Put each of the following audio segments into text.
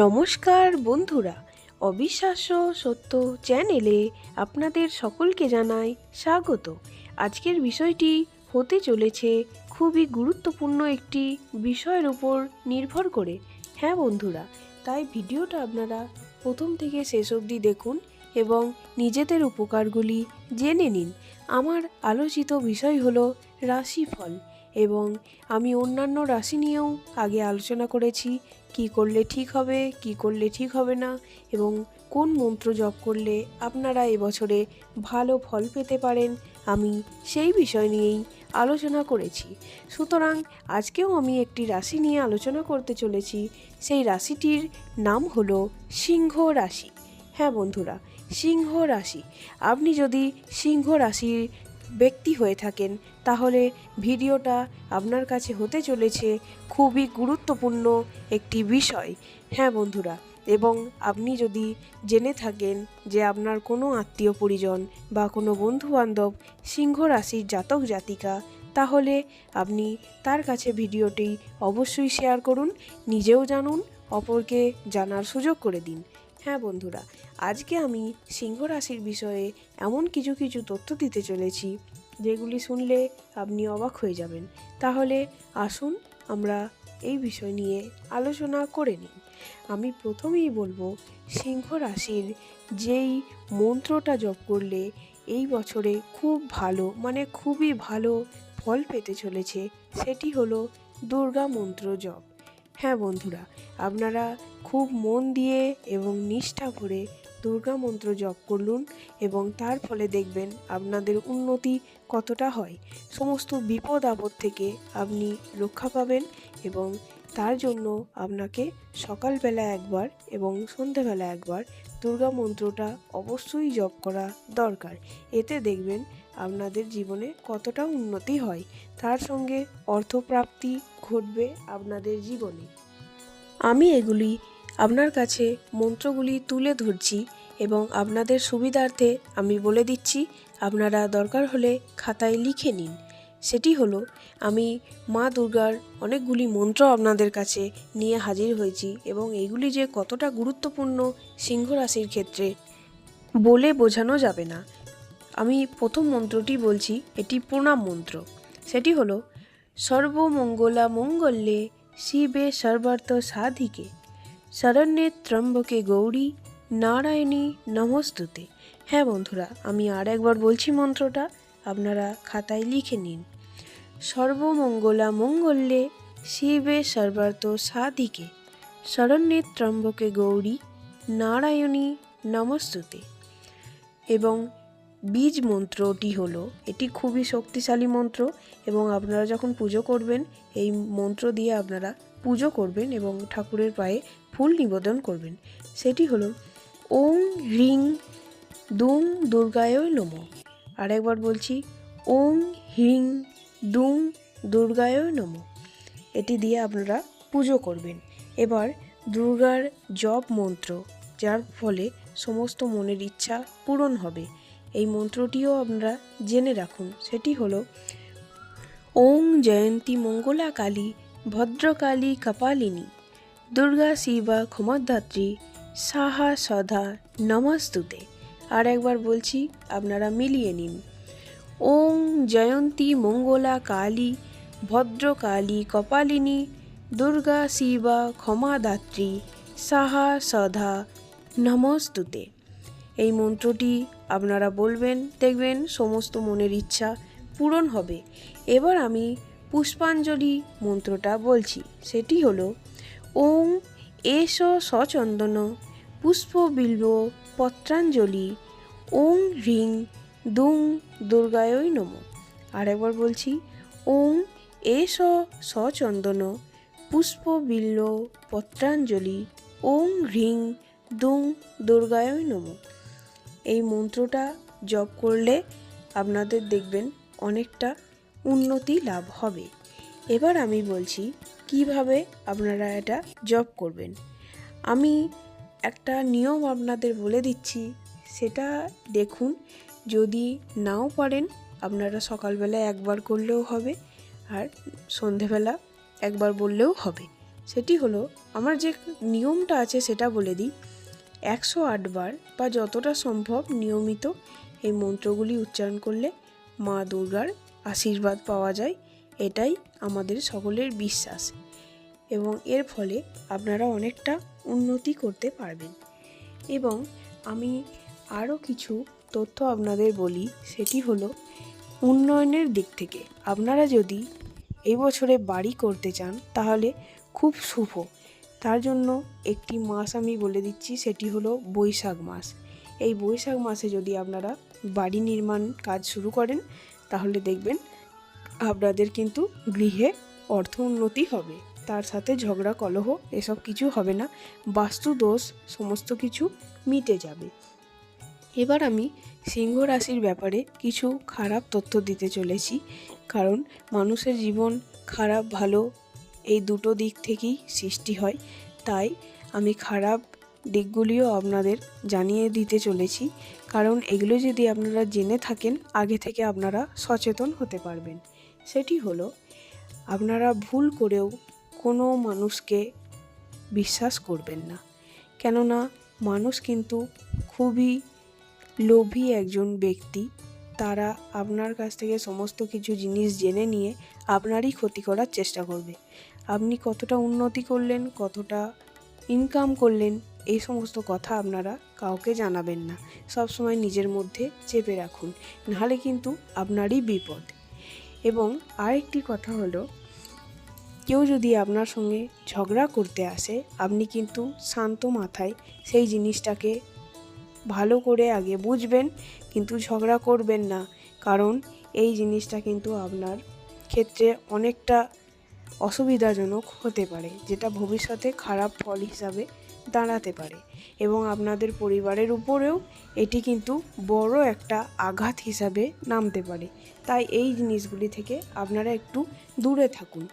নমস্কার বন্ধুরা, অবিশ্বাস্য সত্য চ্যানেলে আপনাদের সকলকে জানাই স্বাগত। আজকের বিষয়টি হতে চলেছে খুবই গুরুত্বপূর্ণ একটি বিষয়ের উপর নির্ভর করে। হ্যাঁ বন্ধুরা, তাই ভিডিওটা আপনারা প্রথম থেকে শেষ অবধি দেখুন এবং নিজেদের উপকারগুলি জেনে নিন। আমার আলোচিত বিষয় হলো রাশিফল, এবং আমি অন্যান্য রাশি নিয়েও আগে আলোচনা করেছি। কি করলে ঠিক হবে, কি করলে ঠিক হবে না, এবং কোন মন্ত্র জপ করলে আপনারা এবছরে ভালো ফল পেতে পারেন, আমি সেই বিষয় নিয়েই আলোচনা করেছি। সুতরাং আজকেও আমি একটি রাশি নিয়ে আলোচনা করতে চলেছি। সেই রাশিটির নাম হলো সিংহ রাশি। হ্যাঁ বন্ধুরা, সিংহ রাশি। আপনি যদি সিংহ রাশির ব্যক্তি হয়ে থাকেন তাহলে ভিডিওটা আপনার কাছে হতে চলেছে খুবই গুরুত্বপূর্ণ একটি বিষয়। হ্যাঁ বন্ধুরা, এবং আপনি যদি জেনে থাকেন যে আপনার কোনো আত্মীয় পরিজন বা কোনো বন্ধুবান্ধব সিংহ রাশির জাতক জাতিকা, তাহলে আপনি তার কাছে ভিডিওটি অবশ্যই শেয়ার করুন, নিজেও জানুন, অপরকে জানার সুযোগ করে দিন। হ্যাঁ বন্ধুরা, আজকে আমি সিংহ রাশির বিষয়ে এমন কিছু কিছু তথ্য দিতে চলেছি যেগুলি শুনলে আপনি অবাক হয়ে যাবেন। তাহলে আসুন আমরা এই বিষয় নিয়ে আলোচনা করে নিই। আমি প্রথমেই বলবো, সিংহ রাশির যেই মন্ত্রটা জপ করলে এই বছরে খুব ভালো, মানে খুবই ভালো ফল পেতে চলেছে, সেটি হলো দুর্গা মন্ত্র জপ। হ্যাঁ বন্ধুরা, আপনারা খুব মন দিয়ে এবং নিষ্ঠা ভরে দুর্গা মন্ত্র জপ করুন এবং তার ফলে দেখবেন আপনাদের উন্নতি কতটা হয়। সমস্ত বিপদ আপদ থেকে আপনি রক্ষা পাবেন, এবং তার জন্য আপনাকে সকালবেলা একবার এবং সন্ধেবেলা একবার দুর্গা মন্ত্রটা অবশ্যই জপ করা দরকার। এতে দেখবেন আপনাদের জীবনে কতটা উন্নতি হয়, তার সঙ্গে অর্থপ্রাপ্তি ঘটবে আপনাদের জীবনে। আমি এগুলি আপনার কাছে মন্ত্রগুলি তুলে ধরছি এবং আপনাদের সুবিধার্থে আমি বলে দিচ্ছি, আপনারা দরকার হলে খাতায় লিখে নিন। সেটি হলো, আমি মা দুর্গার অনেকগুলি মন্ত্র আপনাদের কাছে নিয়ে হাজির হয়েছি, এবং এইগুলি যে কতটা গুরুত্বপূর্ণ সিংহ রাশির ক্ষেত্রে বলে বোঝানো যাবে না। আমি প্রথম মন্ত্রটি বলছি, এটি প্রণাম মন্ত্র। সেটি হলো, সর্বমঙ্গলা মঙ্গলে শিবে সর্বার্থ সাধিকে শরণ্যে ত্র্যম্বকে গৌরী নারায়ণী নমস্তুতে। হ্যাঁ বন্ধুরা, আমি আর একবার বলছি মন্ত্রটা, আপনারা খাতায় লিখে নিন। সর্বমঙ্গলা মঙ্গলে শিবে সর্বার্থ সাধিকে শরণ্যে ত্র্যম্বকে গৌরী নারায়ণী নমস্তুতে। এবং বীজ মন্ত্রটি হলো, এটি খুবই শক্তিশালী মন্ত্র, এবং আপনারা যখন পুজো করবেন এই মন্ত্র দিয়ে আপনারা পুজো করবেন এবং ঠাকুরের পায়ে ফুল নিবেদন করবেন। সেটি হলো, ওং হ্রিং দুং দুর্গায় নমঃ। আরেকবার বলছি, ওং হ্রিং দুং দুর্গায় নমঃ। এটি দিয়ে আপনারা পুজো করবেন। এবার দুর্গার জপ মন্ত্র, যার ফলে সমস্ত মনের ইচ্ছা পূরণ হবে, এই মন্ত্রটিও আপনারা জেনে রাখুন। সেটি হলো, ওং জয়ন্তী মঙ্গলা কালী ভদ্রকালী কপালিনী দুর্গা শিবা ক্ষমাধাত্রী সাহা সদা নমস্তুতে। আর একবার বলছি, আপনারা মিলিয়ে নিন। ওং জয়ন্তী মঙ্গলা কালী ভদ্রকালী কপালিনী দুর্গা শিবা ক্ষমাদাত্রী সাহা সদা নমস্তুতে। এই মন্ত্রটি আপনারা বলবেন, দেখবেন সমস্ত মনের ইচ্ছা পূরণ হবে। এবার আমি পুষ্পাঞ্জলি মন্ত্রটা বলছি। সেটি হলো, ওং এষ সচন্দন পুষ্প বিল্ব পত্রাঞ্জলি ওং হ্রিং দুং দুর্গায় নমঃ। আরেকবার বলছি, ওং এষ সচন্দন পুষ্প বিল্ব পত্রাঞ্জলি ওং হ্রিং দুং দুর্গায় নমঃ। এই মন্ত্রটা জপ করলে আপনাদের দেখবেন অনেকটা উন্নতি লাভ হবে। এবার আমি বলছি কিভাবে আপনারা এটা জপ করবেন। আমি একটা নিয়ম আপনাদের বলে দিচ্ছি, সেটা দেখুন। যদি নাও পারেন আপনারা সকালবেলা একবার করলেও হবে, আর সন্ধেবেলা একবার বললেও হবে। সেটি হলো, আমার যে নিয়মটা আছে সেটা বলে দিই। 108 বার বা যতটা সম্ভব নিয়মিত এই মন্ত্রগুলি উচ্চারণ করলে মা দুর্গার আশীর্বাদ পাওয়া যায়, এটাই আমাদের সকলের বিশ্বাস। এবং এর ফলে আপনারা অনেকটা উন্নতি করতে পারবেন। এবং আমি আরও কিছু তথ্য আপনাদের বলি, সেটি হলো উন্নয়নের দিক থেকে আপনারা যদি এই বছরে বাড়ি করতে চান তাহলে খুব শুভ। তার জন্য একটি মাস আমি বলে দিচ্ছি, সেটি হলো বৈশাখ মাস। এই বৈশাখ মাসে যদি আপনারা বাড়ি নির্মাণ কাজ শুরু করেন তাহলে দেখবেন আপনাদের কিন্তু গৃহে অর্থ উন্নতি হবে, তার সাথে ঝগড়া কলহ এসব কিছু হবে না, বাস্তু দোষ সমস্ত কিছু মিটে যাবে। এবার আমি সিংহ রাশির ব্যাপারে কিছু খারাপ তথ্য দিতে চলেছি, কারণ মানুষের জীবন খারাপ ভালো এই দুটো দিক থেকেই সৃষ্টি হয়। তাই আমি খারাপ দিকগুলিও আপনাদের জানিয়ে দিতে চলেছি, কারণ এগুলো যদি আপনারা জেনে থাকেন আগে থেকে আপনারা সচেতন হতে পারবেন। সেটি হলো, আপনারা ভুল করেও কোনো মানুষকে বিশ্বাস করবেন না, কেননা মানুষ কিন্তু খুবই লোভী একজন ব্যক্তি। তারা আপনার কাছ থেকে সমস্ত কিছু জিনিস জেনে নিয়ে আপনারই ক্ষতি করার চেষ্টা করবে। আপনি কতটা উন্নতি করলেন, কতটা ইনকাম করলেন, এই সমস্ত কথা আপনারা কাউকে জানাবেন না, সবসময় নিজের মধ্যে চেপে রাখুন, নাহলে কিন্তু আপনারই বিপদ। এবং আরেকটি কথা হলো, কেউ যদি আপনার সঙ্গে ঝগড়া করতে আসে আপনি কিন্তু শান্ত মাথায় সেই জিনিসটাকে ভালো করে আগে বুঝবেন, কিন্তু ঝগড়া করবেন না, কারণ এই জিনিসটা কিন্তু আপনার ক্ষেত্রে অনেকটা অসুবিধাজনক হতে পারে, যেটা ভবিষ্যতে খারাপ ফল হিসাবে দাঁড়াতে পারে। এবং আপনাদের পরিবারের উপরেও এটি কিন্তু বড় একটা আঘাত হিসাবে নামতে পারে। তাই এই জিনিসগুলি থেকে আপনারা একটু দূরে থাকুন।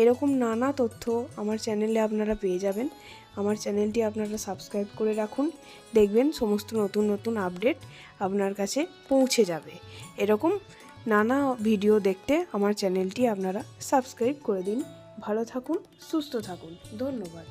এরকম নানা তথ্য আমার চ্যানেলে আপনারা পেয়ে যাবেন। আমার চ্যানেলটি আপনারা সাবস্ক্রাইব করে রাখুন, দেখবেন সমস্ত নতুন নতুন আপডেট আপনার কাছে পৌঁছে যাবে। এরকম নানা ভিডিও দেখতে আমার চ্যানেলটি আপনারা সাবস্ক্রাইব করে দিন। ভালো থাকুন, সুস্থ থাকুন, ধন্যবাদ।